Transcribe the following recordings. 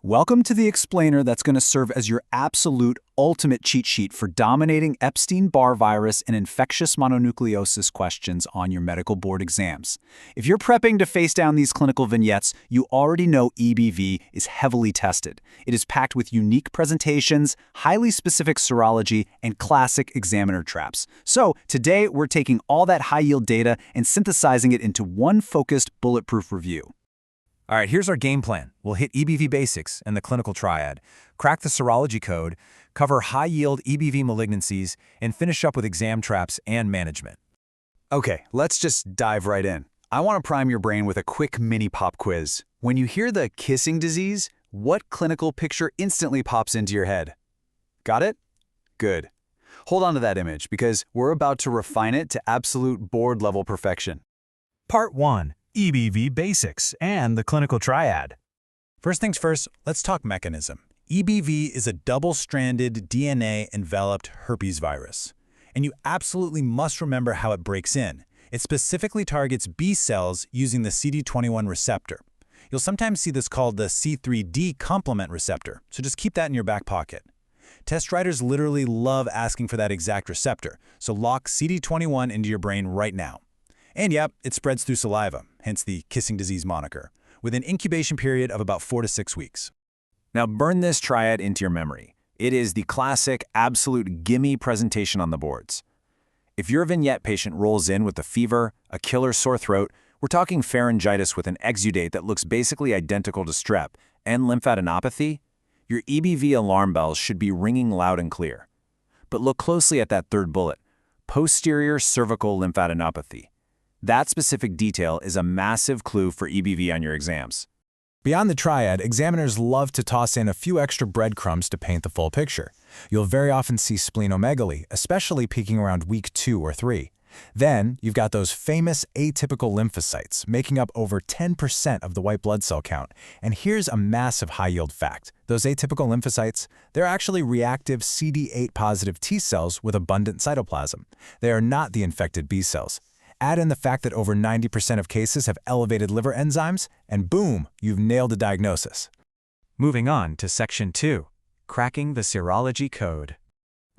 Welcome to the explainer that's going to serve as your absolute ultimate cheat sheet for dominating Epstein-Barr virus and infectious mononucleosis questions on your medical board exams. If you're prepping to face down these clinical vignettes, you already know EBV is heavily tested. It is packed with unique presentations, highly specific serology, and classic examiner traps. So today, we're taking all that high-yield data and synthesizing it into one focused, bulletproof review. All right, here's our game plan. We'll hit EBV basics and the clinical triad, crack the serology code, cover high-yield EBV malignancies, and finish up with exam traps and management. Okay, let's just dive right in. I want to prime your brain with a quick mini pop quiz. When you hear the kissing disease, what clinical picture instantly pops into your head? Got it? Good. Hold on to that image because we're about to refine it to absolute board-level perfection. Part 1. EBV Basics and the Clinical Triad. First things first, let's talk mechanism. EBV is a double-stranded DNA-enveloped herpes virus. And you absolutely must remember how it breaks in. It specifically targets B cells using the CD21 receptor. You'll sometimes see this called the C3d complement receptor, so just keep that in your back pocket. Test writers literally love asking for that exact receptor, so lock CD21 into your brain right now. And yep, it spreads through saliva, hence the kissing disease moniker, with an incubation period of about 4 to 6 weeks. Now burn this triad into your memory. It is the classic, absolute gimme presentation on the boards. If your vignette patient rolls in with a fever, a killer sore throat, we're talking pharyngitis with an exudate that looks basically identical to strep, and lymphadenopathy, your EBV alarm bells should be ringing loud and clear. But look closely at that third bullet, posterior cervical lymphadenopathy. That specific detail is a massive clue for EBV on your exams. Beyond the triad, examiners love to toss in a few extra breadcrumbs to paint the full picture. You'll very often see splenomegaly, especially peaking around week 2 or 3. Then, you've got those famous atypical lymphocytes, making up over 10% of the white blood cell count. And here's a massive high-yield fact. Those atypical lymphocytes, they're actually reactive CD8-positive T cells with abundant cytoplasm. They are not the infected B cells. Add in the fact that over 90% of cases have elevated liver enzymes, and boom, you've nailed a diagnosis. Moving on to Section 2, cracking the serology code.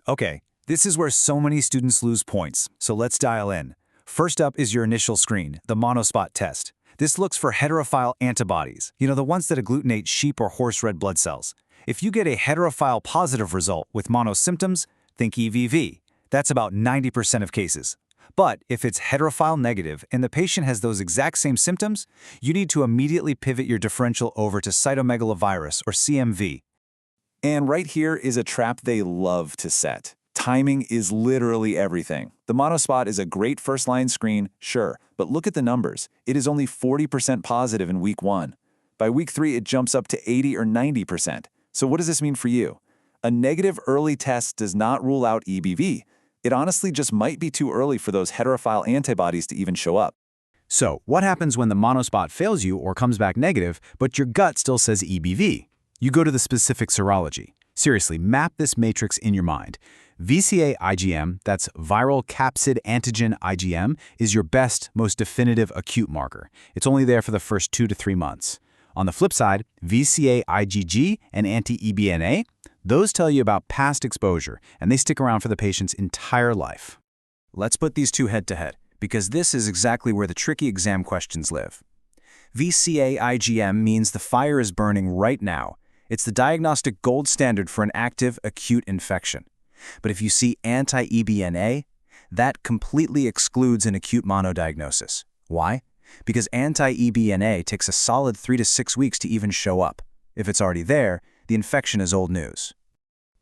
Okay, this is where so many students lose points, so let's dial in. First up is your initial screen, the monospot test. This looks for heterophile antibodies, the ones that agglutinate sheep or horse red blood cells. If you get a heterophile positive result with mono symptoms, think EBV. That's about 90% of cases. But if it's heterophile negative and the patient has those exact same symptoms, you need to immediately pivot your differential over to cytomegalovirus or CMV. And right here is a trap they love to set. Timing is literally everything. The monospot is a great first-line screen, sure, but look at the numbers. It is only 40% positive in week 1. By week 3, it jumps up to 80 or 90%. So what does this mean for you? A negative early test does not rule out EBV. It honestly just might be too early for those heterophile antibodies to even show up. So, what happens when the monospot fails you or comes back negative, but your gut still says EBV? You go to the specific serology. Seriously, map this matrix in your mind. VCA IgM, that's viral capsid antigen IgM, is your best, most definitive acute marker. It's only there for the first 2 to 3 months. On the flip side, VCA IgG and anti-EBNA, those tell you about past exposure, and they stick around for the patient's entire life. Let's put these two head-to-head, because this is exactly where the tricky exam questions live. VCA IgM means the fire is burning right now. It's the diagnostic gold standard for an active, acute infection. But if you see anti-EBNA, that completely excludes an acute monodiagnosis. Why? Because anti-EBNA takes a solid 3 to 6 weeks to even show up. If it's already there, the infection is old news.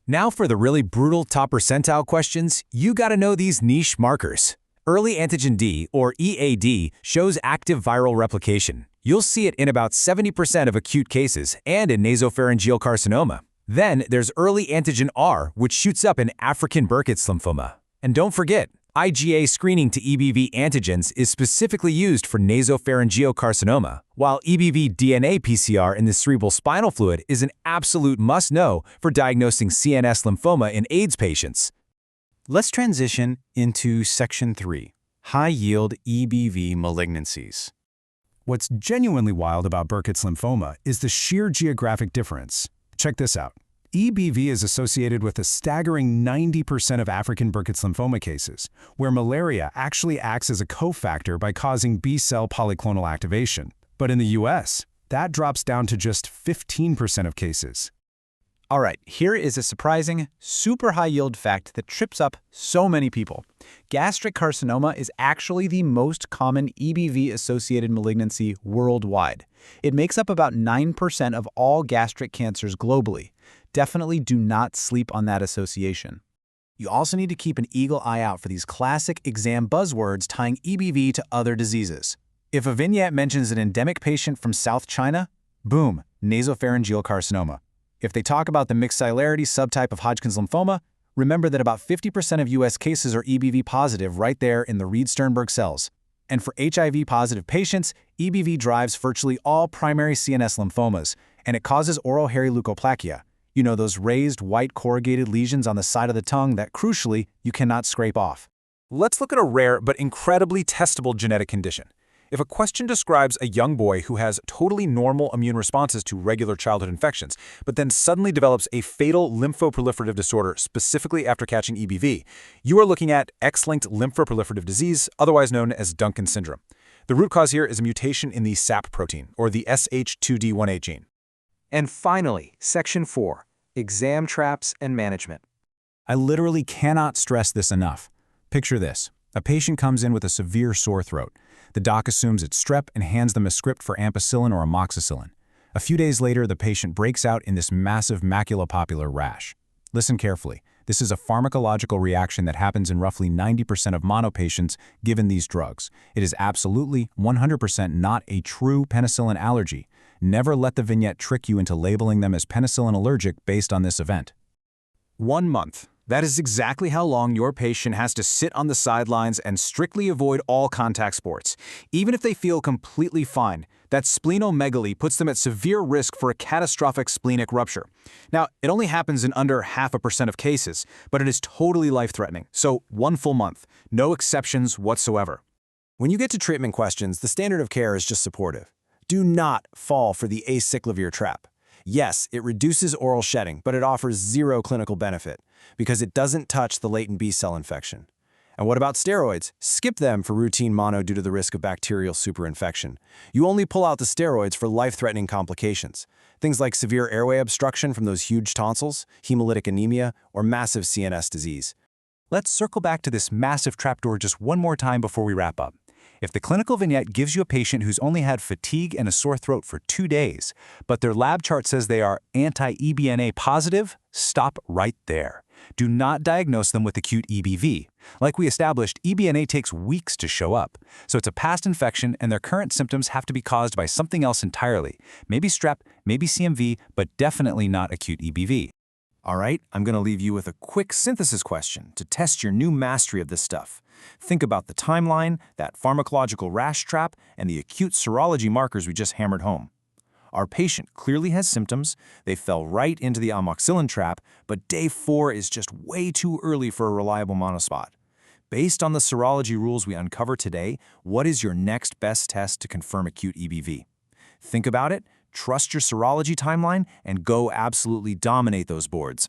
Now for the really brutal top percentile questions, you gotta know these niche markers. Early antigen D, or EAD, shows active viral replication. You'll see it in about 70% of acute cases and in nasopharyngeal carcinoma. Then there's early antigen R, which shoots up in African Burkitt's lymphoma. And don't forget, IgA screening to EBV antigens is specifically used for nasopharyngeal carcinoma, while EBV DNA PCR in the cerebral spinal fluid is an absolute must-know for diagnosing CNS lymphoma in AIDS patients. Let's transition into Section 3, high-yield EBV malignancies. What's genuinely wild about Burkitt's lymphoma is the sheer geographic difference. Check this out. EBV is associated with a staggering 90% of African Burkitt's lymphoma cases, where malaria actually acts as a cofactor by causing B-cell polyclonal activation. But in the US, that drops down to just 15% of cases. All right, here is a surprising, super high-yield fact that trips up so many people. Gastric carcinoma is actually the most common EBV-associated malignancy worldwide. It makes up about 9% of all gastric cancers globally. Definitely do not sleep on that association. You also need to keep an eagle eye out for these classic exam buzzwords tying EBV to other diseases. If a vignette mentions an endemic patient from South China, boom, nasopharyngeal carcinoma. If they talk about the mixed celularity subtype of Hodgkin's lymphoma, remember that about 50% of U.S. cases are EBV positive right there in the Reed-Sternberg cells. And for HIV-positive patients, EBV drives virtually all primary CNS lymphomas, and it causes oral hairy leukoplakia. You know, those raised white corrugated lesions on the side of the tongue that, crucially, you cannot scrape off. Let's look at a rare but incredibly testable genetic condition. If a question describes a young boy who has totally normal immune responses to regular childhood infections, but then suddenly develops a fatal lymphoproliferative disorder specifically after catching EBV, you are looking at X-linked lymphoproliferative disease, otherwise known as Duncan syndrome. The root cause here is a mutation in the SAP protein, or the SH2D18 gene. And finally, Section 4, Exam Traps and Management. I literally cannot stress this enough. Picture this. A patient comes in with a severe sore throat. The doc assumes it's strep and hands them a script for ampicillin or amoxicillin. A few days later, the patient breaks out in this massive maculopapular rash. Listen carefully. This is a pharmacological reaction that happens in roughly 90% of mono patients given these drugs. It is absolutely 100% not a true penicillin allergy. Never let the vignette trick you into labeling them as penicillin allergic based on this event. 1 month. That is exactly how long your patient has to sit on the sidelines and strictly avoid all contact sports. Even if they feel completely fine, that splenomegaly puts them at severe risk for a catastrophic splenic rupture. Now, it only happens in under 0.5% of cases, but it is totally life-threatening. So 1 full month, no exceptions whatsoever. When you get to treatment questions, the standard of care is just supportive. Do not fall for the acyclovir trap. Yes, it reduces oral shedding, but it offers zero clinical benefit because it doesn't touch the latent B-cell infection. And what about steroids? Skip them for routine mono due to the risk of bacterial superinfection. You only pull out the steroids for life-threatening complications. Things like severe airway obstruction from those huge tonsils, hemolytic anemia, or massive CNS disease. Let's circle back to this massive trapdoor just one more time before we wrap up. If the clinical vignette gives you a patient who's only had fatigue and a sore throat for 2 days, but their lab chart says they are anti-EBNA positive, stop right there. Do not diagnose them with acute EBV. Like we established, EBNA takes weeks to show up. So it's a past infection and their current symptoms have to be caused by something else entirely. Maybe strep, maybe CMV, but definitely not acute EBV. All right, I'm going to leave you with a quick synthesis question to test your new mastery of this stuff. Think about the timeline, that pharmacological rash trap, and the acute serology markers we just hammered home. Our patient clearly has symptoms, they fell right into the amoxicillin trap, but day 4 is just way too early for a reliable monospot. Based on the serology rules we uncover today, what is your next best test to confirm acute EBV? Think about it, trust your serology timeline, and go absolutely dominate those boards.